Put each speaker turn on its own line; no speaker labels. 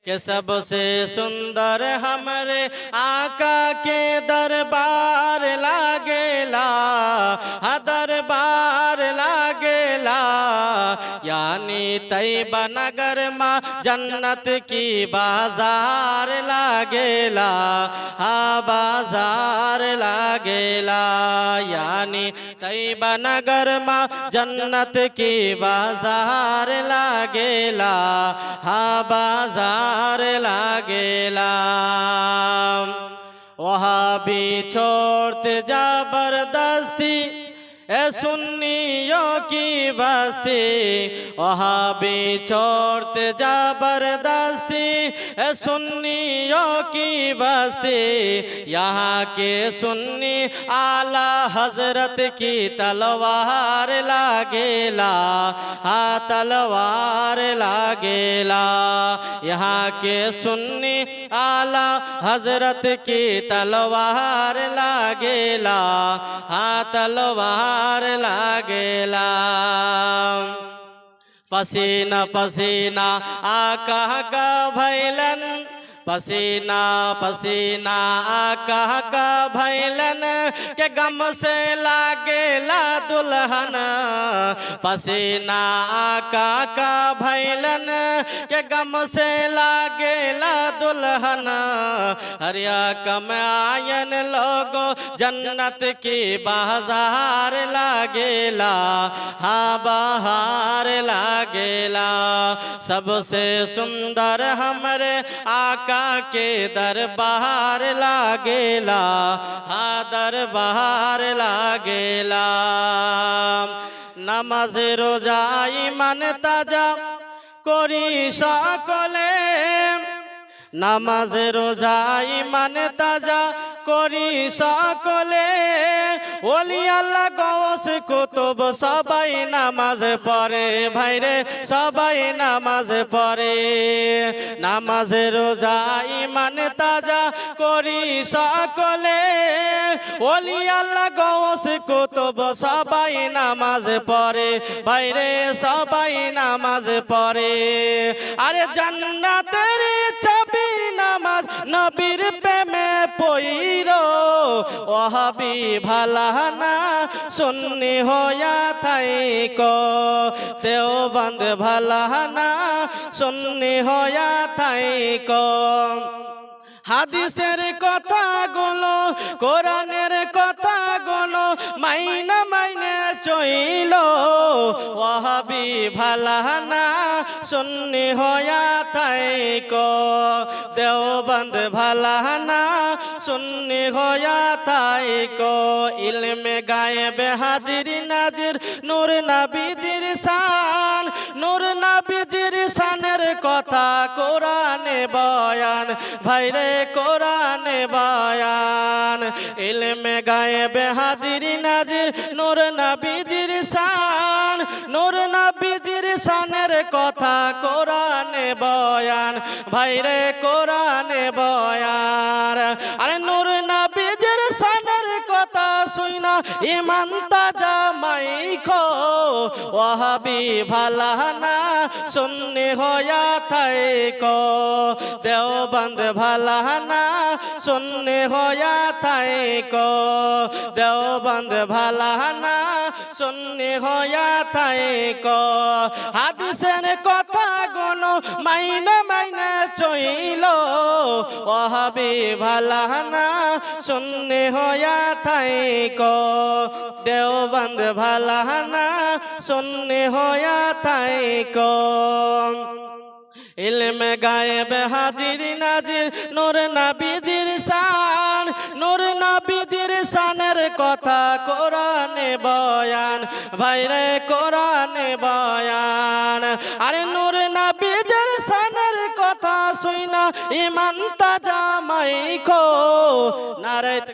कि सबसे सुंदर हमरे आका के दरबार लागेला, हा दरबार लागेला। यानी तैयबा नगर मा जन्नत की बाजार लागेला, हा बाजार लागेला। यानी तैयबा नगर मा जन्नत की बाजार लागेला, हा बाजार लागेला। वहाँ भी छोड़ते जबरदस्ती ए सुन्नियों की बस्ती, वहाँ भी छोड़ते जबरदस्ती ए सुन्नियों की बस्ती। यहाँ के सुन्नी आला हजरत की तलवार लागेला, हा तलवार लागेला। यहाँ के सुन्नी आला हजरत की तलवार लागेला, हा तलवार लागेला। पसीना पसीना आका का भैलन, पसीना पसीना आका का भैलन के गम से लागेला दुल्हन। पसीना आका का भैलन के गम से लागेला दुल्हन। हरिया कम आयन लोगो जन्नत की बाजार लागेला, हाँ बाहर लागेला। सबसे सुंदर हमरे आका के दरबार लागेला, हाँ दरबार लागेला। नामाज रोजा ईमान ताजा करी सकले, नामाज रोजा ईमान ताजा करी सकले। ওলি আল্লাহ গৌস কুতুব সবাই নামাজ পড়ে, ভাইরে সবাই নামাজ পড়ে। নামাজ রোজা ঈমান তাজা করি সকলে। ওলি আল্লাহ গৌস কুতুব সবাই নামাজ পড়ে, ভাইরে সবাই নামাজ পড়ে। আরে জান্নাতের চাবি নামাজ নবীর প্রেমে পইরো, ওহাবি ভালানা সুন্নি হইয়া থাইকো। দেওবন্দ ভালানা সুন্নি হইয়া থাইকো। হাদিসের কথাগুলো কোরআনের কথাগুলো মাইনা মাইনে চইল, ওয়াহাবি ভালানা সুন্নি হইয়া থাইকো। দেওবন্দ ভালানা সুন্নি হইয়া থাইকো। ইলমে গায়েবে হাজিরি নাজির নূর নবীজির শান, নূর নবীজির শানের কথা কোরআনে বয়ান, ভাইরে কোরআনে বয়ান। ইলমে গায়েবে হাজিরি নাজির নূর নবীজির শান, নূর নবীজির শানের কথা কোরআনে বয়ান, ভাইরে কোরআনে বয়ান। আরে নূর নবীজির শানের কথা শুইনা ঈমান তাজা মাইখো, ওয়াহাবি ভালানা সুন্নি হইয়া থাইকো। দেওবন্দ ভালানা সুন্নি হইয়া থাইকো। দেওবন্দ ভালানা সুন্নি হইয়া থাইকো। হাদিসের কথাগুলো মাইনে মাইনে চইল, ওয়াহাবি ভালানা সুন্নি হইয়া থাইকো। দেওবন্দ ভালানা সুন্নি হইয়া থাইকো। ইলমে গায়েবে হাজিরি নাজির নূর নবীজির শান, নূর নবীজির শানের কথা কোরআনে বয়ান, ভাইরে কোরআনে বয়ান। আরে নূর নবীজির শানের কথা শুইনা ঈমান তাজা মাইখো। নারে